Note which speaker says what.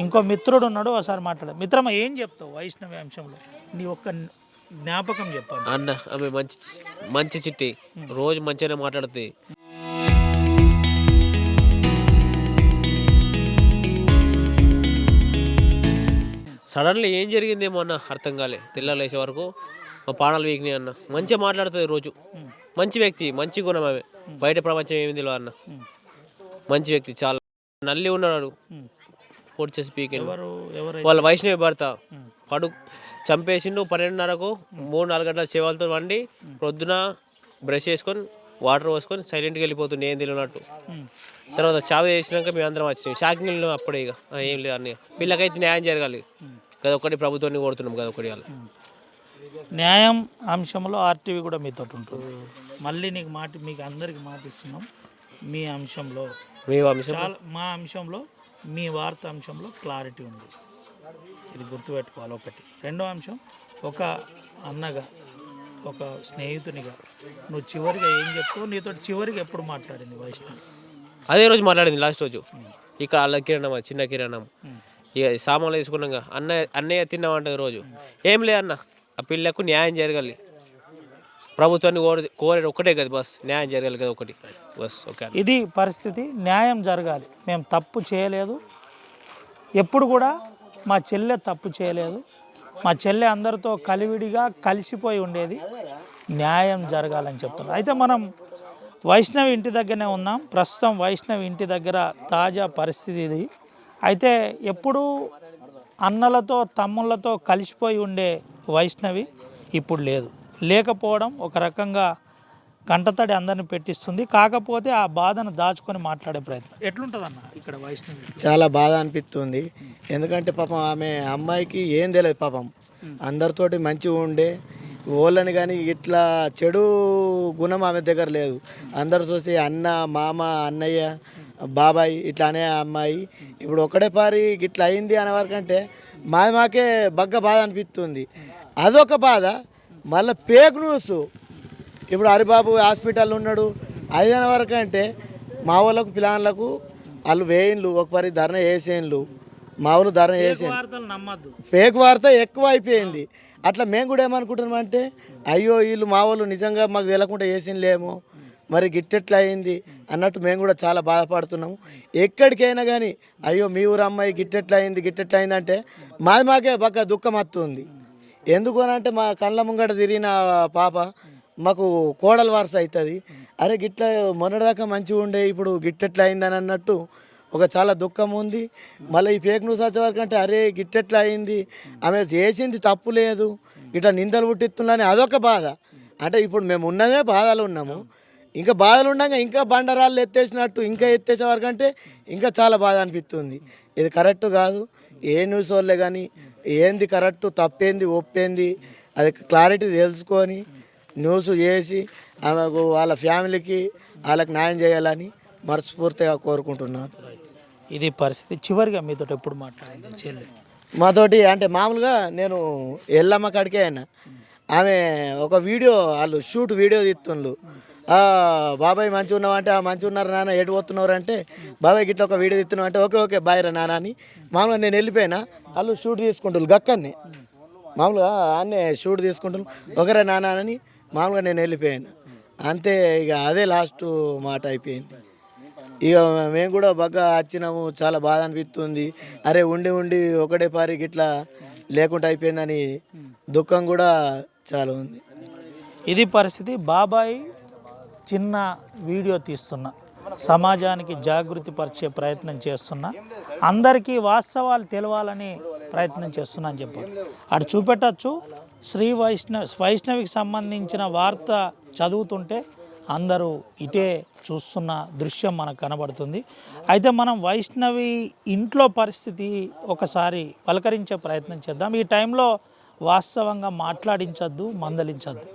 Speaker 1: ఇంకో మిత్రుడు ఉన్నాడు, ఒకసారి మాట్లాడ. మిత్రమా ఏం చెప్తావు వైష్ణవి అంశంలో? నీ ఒక్క జ్ఞాపకం చెప్పాను.
Speaker 2: అన్న ఆమె మంచి మంచి చిట్టి, రోజు మంచిగానే మాట్లాడుతుంది. సడన్లీ ఏం జరిగిందేమో అన్న అర్థం కాలే. తెల్లారు లేసే వరకు మా పానాలు వీక్నాయి అన్న. మంచిగా మాట్లాడుతుంది రోజు. మంచి వ్యక్తి, మంచి గుణం ఆమె. బయట ప్రపంచం ఏమి తెలియదు అన్న. మంచి వ్యక్తి చాలా. నల్లి ఉన్నాడు పొడి చేసి పీకిండు. వాళ్ళ వైష్ణవి భర్త పడు చంపేసిండు 12:30కు. 3-4 గంటల సేవలతో వండి ప్రొద్దున బ్రష్ చేసుకొని వాటర్ పోసుకొని సైలెంట్గా వెళ్ళిపోతుండే ఏం తెలియనట్టు. తర్వాత చావు చేసినాక మేము అందరం వచ్చినాం. షాకింగ్ వెళ్ళినాం అప్పుడే. ఇక ఏం లేదు అన్నీ వీళ్ళకైతే న్యాయం జరగాలి కదా, ఒకటి ప్రభుత్వాన్ని కోరుతున్నాం కదా ఒకటి. వాళ్ళు
Speaker 1: న్యాయం అంశంలో ఆర్టీవీ కూడా మీతో ఉంటుంది. మళ్ళీ నీకు మీకు అందరికి మాటిస్తున్నాం. మీ అంశంలో చాలా, మా అంశంలో మీ వార్త అంశంలో క్లారిటీ ఉంది. ఇది గుర్తుపెట్టుకోవాలి ఒకటి. రెండో అంశం, ఒక అన్నగా, ఒక స్నేహితునిగా నువ్వు చివరిగా ఏం చెప్తావు? నీతో చివరిగా ఎప్పుడు మాట్లాడింది వైష్ణవి?
Speaker 2: అదే రోజు మాట్లాడింది, లాస్ట్ రోజు. ఇక్కడ వాళ్ళ కిరణం, చిన్న కిరణం, ఇక సామాన్లు తీసుకున్నాక అన్నయ్య తిన్నామంటది రోజు. ఏం లే అన్న, ఆ పిల్లకు న్యాయం జరగాలి. ప్రభుత్వాన్ని కోరేది ఒకటే కదా, బస్ న్యాయం జరగాలి కదా ఒకటి, బస్. ఓకే,
Speaker 1: ఇది పరిస్థితి. న్యాయం జరగాలి. మేము తప్పు చేయలేదు, ఎప్పుడు కూడా మా చెల్లె తప్పు చేయలేదు. మా చెల్లె అందరితో కలివిడిగా కలిసిపోయి ఉండేది. న్యాయం జరగాలని చెప్తున్నాం. అయితే మనం వైష్ణవి ఇంటి దగ్గరనే ఉన్నాం ప్రస్తుతం. వైష్ణవి ఇంటి దగ్గర తాజా పరిస్థితి ఇది. అయితే ఎప్పుడు అన్నలతో తమ్ముళ్ళతో కలిసిపోయి ఉండే వైష్ణవి ఇప్పుడు లేదు. లేకపోవడం ఒక రకంగా కంటతడి అందరిని పెట్టిస్తుంది. కాకపోతే ఆ బాధను దాచుకొని మాట్లాడే ప్రయత్నం. ఎట్లుంటుంది అన్న ఇక్కడ వైష్ణవి?
Speaker 3: చాలా బాధ అనిపిస్తుంది. ఎందుకంటే పాపం ఆమె అమ్మాయికి ఏం తెలియదు పాపం. అందరితోటి మంచిగా ఉండే ఓళ్ళని, కానీ ఇట్లా చెడు గుణం ఆమె దగ్గర లేదు. అందరితో అన్న, మామ, అన్నయ్య, బాబాయ్ ఇట్లా అనే అమ్మాయి ఇప్పుడు ఒకటే పారి ఇట్లా అయింది అనే వరకంటే మాకే బగ్గ బాధ అనిపిస్తుంది. అదొక బాధ. మళ్ళీ ఫేక్ న్యూస్. ఇప్పుడు హరిబాబు హాస్పిటల్లో ఉన్నాడు. 5 వరకు అంటే మా వాళ్ళకు పిల్లలకు వాళ్ళు వేయిండ్లు ఒక పరి ధర్నా వేసేయండ్లు, మా వాళ్ళు ధర్నా వేసేయండి. ఫేక్ వార్త ఎక్కువ అయిపోయింది. అట్లా మేము కూడా ఏమనుకుంటున్నామంటే, అయ్యో వీళ్ళు మా వాళ్ళు నిజంగా మాకు తెలియకుండా వేసిండ్లేమో, మరి గిట్టెట్లా అయింది అన్నట్టు మేము కూడా చాలా బాధపడుతున్నాము. ఎక్కడికైనా కానీ అయ్యో మీ ఊరు అమ్మాయి గిట్టెట్లా అయింది అంటే మాకే బాగా దుఃఖం వస్తుంది. ఎందుకు అని అంటే మా కళ్ళ ముంగట తిరిగిన పాప మాకు కోడలు వరుస అవుతుంది. అరే గిట్ల మొన్నటిదాకా మంచిగా ఉండే ఇప్పుడు గిట్టెట్లా అయిందని అన్నట్టు ఒక చాలా దుఃఖం ఉంది. మళ్ళీ ఈ ఫేక్ న్యూస్ వచ్చే వరకు అంటే అరే గిట్టెట్లా అయింది, ఆమె చేసింది తప్పు లేదు, ఇట్లా నిందలు పుట్టిస్తుందని అదొక బాధ. అంటే ఇప్పుడు మేము ఉన్నదే బాధలు ఉన్నాము. ఇంకా బాధలు ఉండగా ఇంకా బండరాళ్ళు ఎత్తేసినట్టు ఇంకా ఎత్తేసే వరకు అంటే ఇంకా చాలా బాధ అనిపిస్తుంది. ఇది కరెక్ట్ కాదు. ఏ న్యూస్ వాళ్ళే కానీ ఏంది కరెక్టు, తప్పేంది, ఒప్పేంది అది క్లారిటీ తెలుసుకొని న్యూస్ చేసి ఆమెకు వాళ్ళ ఫ్యామిలీకి వాళ్ళకి న్యాయం చేయాలని మనస్ఫూర్తిగా కోరుకుంటున్నాను.
Speaker 1: ఇది పరిస్థితి. చివరిగా మీతో ఎప్పుడు మాట్లాడింది చెల్లి?
Speaker 3: మాతోటి అంటే మామూలుగా నేను ఎల్లమ్మ కాడికే అయినా, ఆమె ఒక వీడియో వాళ్ళు షూట్ వీడియో తీస్తుండ్రు. బాబాయ్ మంచిగా ఉన్నావు అంటే మంచిగా ఉన్నారు నాన్న, ఎటు పోతున్నారు అంటే బాబాయ్ గిట్ల ఒక వీడియో తీస్తున్నావు అంటే ఓకే ఓకే బాయ్ రా నాన్న అని మామూలుగా నేను వెళ్ళిపోయినా. వాళ్ళు షూట్ తీసుకుంటారు గక్కన్ని, మామూలుగా అన్నీ షూట్ తీసుకుంటారు. ఒకరే నాన్న అని మామూలుగా నేను వెళ్ళిపోయాను అంతే. ఇక అదే లాస్ట్ మాట అయిపోయింది. ఇక మేము కూడా బాగా వచ్చినాము. చాలా బాధ అనిపిస్తుంది. అరే ఉండి ఉండి ఒకటే పారి గిట్లా లేకుండా అయిపోయిందని దుఃఖం కూడా చాలా ఉంది.
Speaker 1: ఇది పరిస్థితి. బాబాయ్ చిన్న వీడియో తీస్తున్నా, సమాజానికి జాగృతి పరిచే ప్రయత్నం చేస్తున్నా, అందరికీ వాస్తవాలు తెలవాలని ప్రయత్నం చేస్తున్నా అని చెప్పారు. అటు చూపెట్టచ్చు. వైష్ణవికి సంబంధించిన వార్త చదువుతుంటే అందరూ ఇటే చూస్తున్న దృశ్యం మనకు కనబడుతుంది. అయితే మనం వైష్ణవి ఇంట్లో పరిస్థితి ఒకసారి పలకరించే ప్రయత్నం చేద్దాం. ఈ టైంలో వాస్తవంగా మాట్లాడించద్దు, మందలించద్దు.